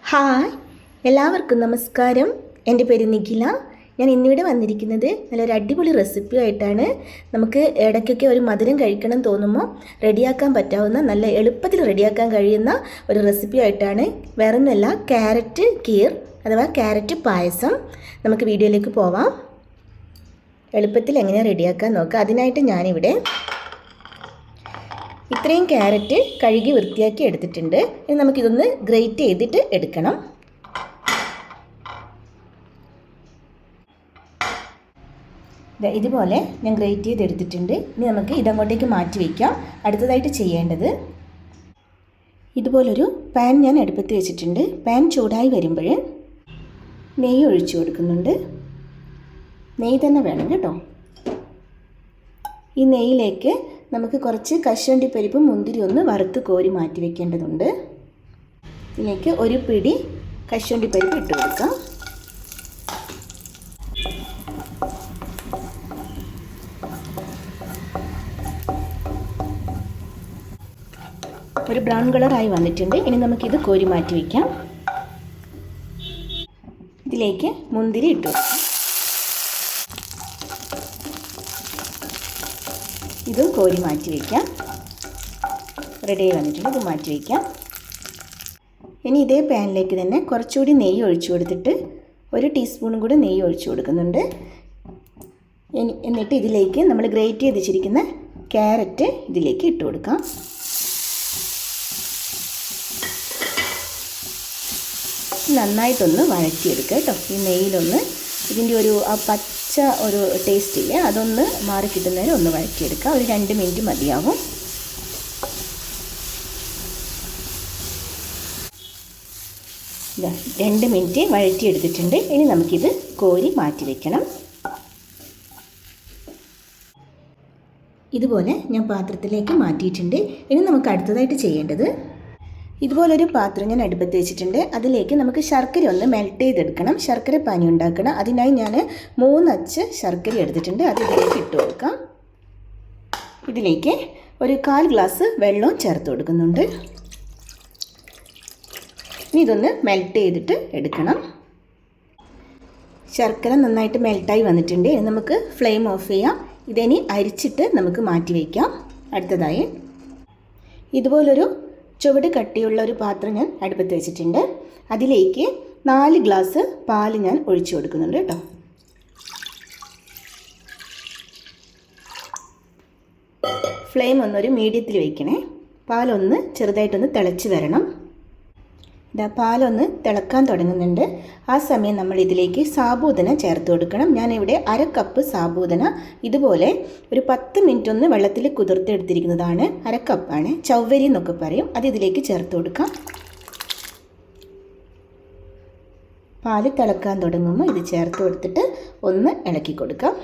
Hi, എല്ലാവർക്കും നമസ്കാരം. എൻ്റെ പേര് നിഖില. ഞാൻ ഇന്നിവിടെ വന്നിരിക്കുന്നത് നല്ലൊരു അടിപൊളി റെസിപ്പിയായിട്ടാണ്. നമുക്ക് ഇടയ്ക്കൊക്കെ ഒരു മധുരം കഴിക്കണം തോന്നുമ്പോൾ റെഡിയാക്കാൻ പറ്റാവുന്ന, നല്ല എളുപ്പത്തിൽ റെഡിയാക്കാൻ കഴിയുന്ന ഒരു റെസിപ്പിയായിട്ടാണ്. വേറൊന്നുമല്ല, ക്യാരറ്റ് കീർ അഥവാ ക്യാരറ്റ് പായസം. നമുക്ക് വീഡിയോയിലേക്ക് പോവാം. എളുപ്പത്തിൽ എങ്ങനെയാണ് റെഡിയാക്കാൻ നോക്കാം. അതിനായിട്ട് ഞാനിവിടെ ഇത്രയും ക്യാരറ്റ് കഴുകി വൃത്തിയാക്കി എടുത്തിട്ടുണ്ട്. ഇനി നമുക്കിതൊന്ന് ഗ്രേറ്റ് ചെയ്തിട്ട് എടുക്കണം. ഇതുപോലെ ഞാൻ ഗ്രേറ്റ് ചെയ്തെടുത്തിട്ടുണ്ട്. ഇനി നമുക്ക് ഇതങ്ങോട്ടേക്ക് മാറ്റി വയ്ക്കാം. അടുത്തതായിട്ട് ചെയ്യേണ്ടത്, ഇതുപോലൊരു പാൻ ഞാൻ അടുപ്പത്ത് വെച്ചിട്ടുണ്ട്. പാൻ ചൂടായി വരുമ്പോൾ നെയ്യ് ഒഴിച്ചു കൊടുക്കുന്നുണ്ട്. നെയ്യ് തന്നെ വേണം കേട്ടോ. ഈ നെയ്യിലേക്ക് നമുക്ക് കുറച്ച് കശുവണ്ടി പരിപ്പും മുന്തിരി ഒന്ന് വറുത്ത് കോരി മാറ്റി വെക്കേണ്ടതുണ്ട്. ഇതിലേക്ക് ഒരു പിടി കശുവണ്ടി പരിപ്പ് ഇട്ട് കൊടുക്കാം. ഒരു ബ്രൗൺ കളറായി വന്നിട്ടുണ്ട്. ഇനി നമുക്കിത് കോരി മാറ്റി വയ്ക്കാം. ഇതിലേക്ക് മുന്തിരി ഇട്ട് കൊടുക്കാം. ഇതും കോരി മാറ്റി വയ്ക്കാം. റെഡിയായി വന്നിട്ടുണ്ട്. ഇത് മാറ്റി വയ്ക്കാം. ഇനി ഇതേ പാനിലേക്ക് തന്നെ കുറച്ചുകൂടി നെയ്യ് ഒഴിച്ചു കൊടുത്തിട്ട് ഒരു ടീസ്പൂണും കൂടി നെയ്യ് ഒഴിച്ചു കൊടുക്കുന്നുണ്ട്. എന്നിട്ട് ഇതിലേക്ക് നമ്മൾ ഗ്രേറ്റ് ചെയ്ത് വെച്ചിരിക്കുന്ന ക്യാരറ്റ് ഇതിലേക്ക് ഇട്ട് കൊടുക്കാം. നന്നായിട്ടൊന്ന് വഴറ്റിയെടുക്കുക കേട്ടോ. ഈ നെയ്യിലൊന്ന് ഇതിൻ്റെ ആ പച്ച ഒരു ടേസ്റ്റ് ഇല്ലേ, അതൊന്ന് മാറി കിട്ടുന്നവരെ ഒന്ന് വഴറ്റിയെടുക്കുക. ഒരു 2 മിനിറ്റ് മതിയാവും. ഇതാ 2 മിനിറ്റ് വഴറ്റിയെടുത്തിട്ടുണ്ട്. ഇനി നമുക്കിത് കോരി മാറ്റി വയ്ക്കണം. ഇതുപോലെ ഞാൻ പാത്രത്തിലേക്ക് മാറ്റിയിട്ടുണ്ട്. ഇനി നമുക്ക് അടുത്തതായിട്ട് ചെയ്യേണ്ടത്, ഇതുപോലൊരു പാത്രം ഞാൻ അടുപ്പത്ത് വെച്ചിട്ടുണ്ട്. അതിലേക്ക് നമുക്ക് ശർക്കര ഒന്ന് മെൽറ്റ് ചെയ്തെടുക്കണം. ശർക്കര പാനി ഉണ്ടാക്കണം. അതിനായി ഞാൻ 3 അച്ച് ശർക്കര എടുത്തിട്ടുണ്ട്. അത് ഇതിലേക്ക് ഇട്ട് കൊടുക്കാം. ഇതിലേക്ക് ഒരു 1/4 ഗ്ലാസ് വെള്ളവും ചേർത്ത് കൊടുക്കുന്നുണ്ട്. ഇനി ഇതൊന്ന് മെൽറ്റ് ചെയ്തിട്ട് എടുക്കണം. ശർക്കര നന്നായിട്ട് മെൽറ്റായി വന്നിട്ടുണ്ട്. ഇനി നമുക്ക് ഫ്ലെയിം ഓഫ് ചെയ്യാം. ഇതിനി അരിച്ചിട്ട് നമുക്ക് മാറ്റി വയ്ക്കാം. അടുത്തതായി ഇതുപോലൊരു ചുവട് കട്ടിയുള്ള ഒരു പാത്രം ഞാൻ അടുപ്പത്ത് വെച്ചിട്ടുണ്ട്. അതിലേക്ക് 4 ഗ്ലാസ് പാല് ഞാൻ ഒഴിച്ചു കൊടുക്കുന്നുണ്ട് കേട്ടോ. ഫ്ലെയിം ഒന്നൊരു മീഡിയത്തിൽ വയ്ക്കണേ. പാലൊന്ന് ചെറുതായിട്ടൊന്ന് തിളച്ച് വരണം. ഇതാ പാലൊന്ന് തിളക്കാൻ തുടങ്ങുന്നുണ്ട്. ആ സമയം നമ്മൾ ഇതിലേക്ക് സാബൂദന ചേർത്ത് കൊടുക്കണം. ഞാനിവിടെ 1/2 കപ്പ് സാബൂദന ഇതുപോലെ ഒരു 10 മിനിറ്റ് ഒന്ന് വെള്ളത്തിൽ കുതിർത്തെടുത്തിരിക്കുന്നതാണ്. 1/2 കപ്പാണ്. ചവ്വരി എന്നൊക്കെ പറയും. അത് ഇതിലേക്ക് ചേർത്ത് കൊടുക്കാം. പാല് തിളക്കാൻ തുടങ്ങുമ്പോൾ ഇത് ചേർത്ത് കൊടുത്തിട്ട് ഒന്ന് ഇളക്കി കൊടുക്കാം.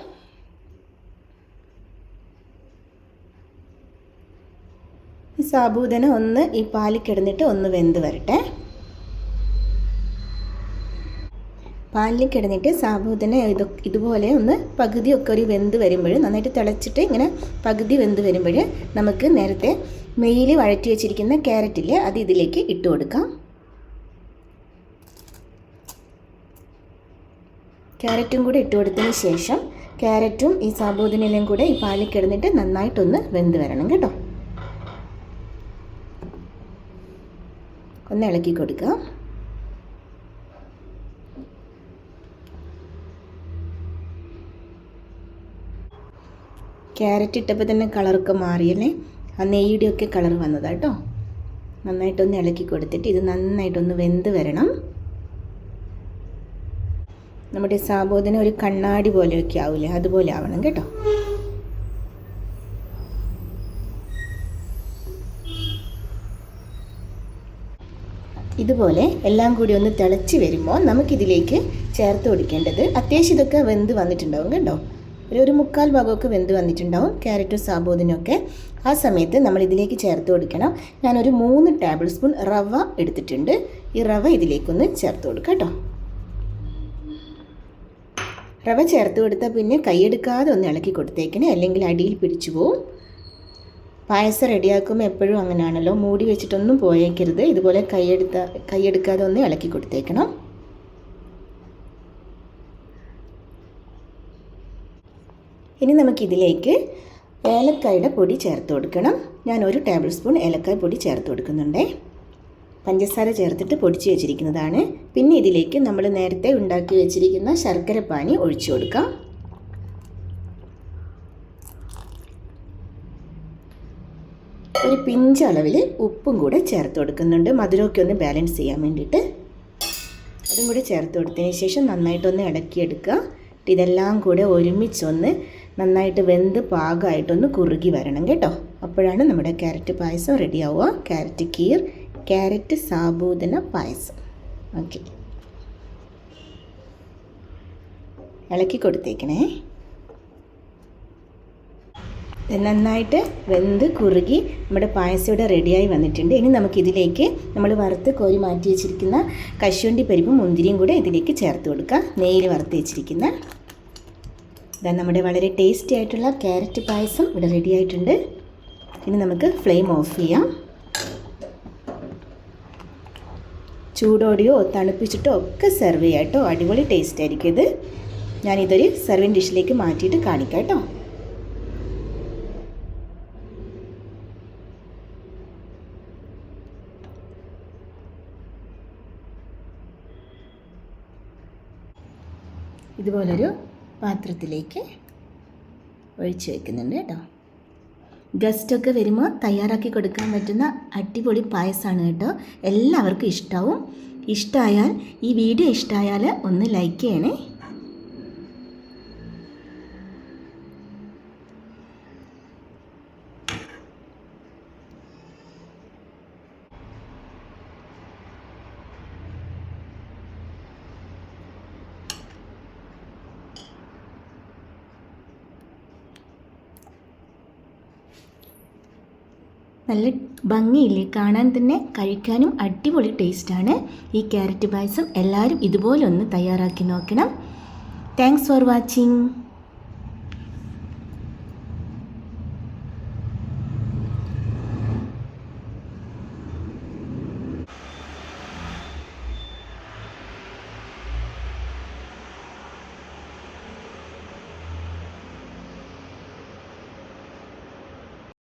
ഈ സാബൂദന ഒന്ന് ഈ പാലിൽ കിടന്നിട്ട് ഒന്ന് വെന്ത് വരട്ടെ. പാലിൽ കിടന്നിട്ട് സാബൂദന ഇതുപോലെ ഒന്ന് പകുതിയൊക്കെ ഒരു വെന്ത് വരുമ്പോൾ, നന്നായിട്ട് തിളച്ചിട്ട് ഇങ്ങനെ പകുതി വെന്ത് വരുമ്പോൾ നമുക്ക് നേരത്തെ നെയ്യിൽ വഴറ്റി വെച്ചിരിക്കുന്ന ക്യാരറ്റില്ലേ, അത് ഇതിലേക്ക് ഇട്ട് കൊടുക്കാം. ക്യാരറ്റും കൂടെ ഇട്ട് കൊടുത്തതിന് ശേഷം ക്യാരറ്റും ഈ സാബൂദനയിലും കൂടെ ഈ പാലിൽ കിടന്നിട്ട് നന്നായിട്ടൊന്ന് വെന്ത് വരണം കേട്ടോ. ഒന്ന് ഇളക്കി കൊടുക്കുക. ക്യാരറ്റ് ഇട്ടപ്പോൾ തന്നെ കളറൊക്കെ മാറിയല്ലേ, ആ നെയ്യുടെയൊക്കെ കളർ വന്നതാണ് കേട്ടോ. നന്നായിട്ടൊന്ന് ഇളക്കി കൊടുത്തിട്ട് ഇത് നന്നായിട്ടൊന്ന് വെന്ത് വരണം. നമ്മുടെ സാബൂദന ഒരു കണ്ണാടി പോലെയൊക്കെ ആവില്ലേ, അതുപോലെ ആവണം കേട്ടോ. ഇതുപോലെ എല്ലാം കൂടി ഒന്ന് തിളച്ച് വരുമ്പോൾ നമുക്കിതിലേക്ക് ചേർത്ത് കൊടുക്കേണ്ടത്, അത്യാവശ്യം ഇതൊക്കെ വെന്ത് വന്നിട്ടുണ്ടാവും കേട്ടോ. ഒരു 3/4 ഭാഗമൊക്കെ വെന്ത് വന്നിട്ടുണ്ടാവും ക്യാരറ്റും സാബൂദനയൊക്കെ. ആ സമയത്ത് നമ്മൾ ഇതിലേക്ക് ചേർത്ത് കൊടുക്കണം. ഞാനൊരു 3 ടേബിൾ സ്പൂൺ റവ എടുത്തിട്ടുണ്ട്. ഈ റവ ഇതിലേക്കൊന്ന് ചേർത്ത് കൊടുക്കാം കേട്ടോ. റവ ചേർത്ത് കൊടുത്താൽ പിന്നെ കൈയെടുക്കാതെ ഒന്ന് ഇളക്കി കൊടുത്തേക്കണേ, അല്ലെങ്കിൽ അടിയിൽ പിടിച്ചു പോവും. പായസം റെഡിയാക്കുമ്പോൾ എപ്പോഴും അങ്ങനെയാണല്ലോ, മൂടി വെച്ചിട്ടൊന്നും പോയേക്കരുത്. ഇതുപോലെ കൈയെടുക്കാതെ ഒന്ന് ഇളക്കി കൊടുത്തേക്കണം. ഇനി നമുക്കിതിലേക്ക് ഏലക്കായുടെ പൊടി ചേർത്ത് കൊടുക്കണം. ഞാൻ 1 ടേബിൾ സ്പൂൺ ഏലക്കായ പൊടി ചേർത്ത് കൊടുക്കുന്നുണ്ട്. പഞ്ചസാര ചേർത്തിട്ട് പൊടിച്ച് വെച്ചിരിക്കുന്നതാണ്. പിന്നെ ഇതിലേക്ക് നമ്മൾ നേരത്തെ ഉണ്ടാക്കി വെച്ചിരിക്കുന്ന ശർക്കര പാനി ഒഴിച്ചു കൊടുക്കാം. ഒരു പിഞ്ച് അളവിൽ ഉപ്പും കൂടെ ചേർത്ത് കൊടുക്കുന്നുണ്ട്, മധുരമൊക്കെ ഒന്ന് ബാലൻസ് ചെയ്യാൻ വേണ്ടിയിട്ട്. അതും കൂടെ ചേർത്ത് കൊടുത്തതിന് ശേഷം നന്നായിട്ടൊന്ന് ഇളക്കിയെടുക്കുക. ഇതെല്ലാം കൂടെ ഒരുമിച്ചൊന്ന് നന്നായിട്ട് വെന്ത് പാകമായിട്ടൊന്ന് കുറുകി വരണം കേട്ടോ. അപ്പോഴാണ് നമ്മുടെ ക്യാരറ്റ് പായസം റെഡിയാവുക. ക്യാരറ്റ് കീർ, ക്യാരറ്റ് സാബൂദന പായസം. ഓക്കെ, ഇളക്കി കൊടുത്തേക്കണേ. നന്നായിട്ട് വെന്ത് കുറുകി നമ്മുടെ പായസം ഇവിടെ റെഡിയായി വന്നിട്ടുണ്ട്. ഇനി നമുക്കിതിലേക്ക് നമ്മൾ വറുത്ത് കോരി മാറ്റി വെച്ചിരിക്കുന്ന കശുവണ്ടി പരിപ്പും മുന്തിരിയും കൂടെ ഇതിലേക്ക് ചേർത്ത് കൊടുക്കുക. നെയ്യിൽ വറുത്ത് വെച്ചിരിക്കുന്ന ഇതാ നമ്മുടെ വളരെ ടേസ്റ്റി ആയിട്ടുള്ള ക്യാരറ്റ് പായസം ഇവിടെ റെഡി ആയിട്ടുണ്ട്. ഇനി നമുക്ക് ഫ്ലെയിം ഓഫ് ചെയ്യാം. ചൂടോടെയോ തണുപ്പിച്ചിട്ടോ ഒക്കെ സെർവ് ചെയ്യാം കേട്ടോ. അടിപൊളി ടേസ്റ്റ് ആയിരിക്കും ഇത്. ഞാനിതൊരു സെർവിങ് ഡിഷിലേക്ക് മാറ്റിയിട്ട് കാണിക്കാം കേട്ടോ. ഇതുപോലൊരു പാത്രത്തിലേക്ക് ഒഴിച്ച് വയ്ക്കുന്നുണ്ട് കേട്ടോ. ഗസ്റ്റൊക്കെ വരുമ്പോൾ തയ്യാറാക്കി കൊടുക്കാൻ പറ്റുന്ന അടിപൊളി പായസമാണ് കേട്ടോ. എല്ലാവർക്കും ഇഷ്ടമാവും. ഇഷ്ടമായാൽ, ഈ വീഡിയോ ഇഷ്ടമായാൽ ഒന്ന് ലൈക്ക് ചെയ്യണേ. നല്ല ഭംഗിയില്ലേ കാണാൻ തന്നെ, കഴിക്കാനും അടിപൊളി ടേസ്റ്റാണ് ഈ ക്യാരറ്റ് പായസം. എല്ലാവരും ഇതുപോലെ ഒന്ന് തയ്യാറാക്കി നോക്കണം. Thanks for watching.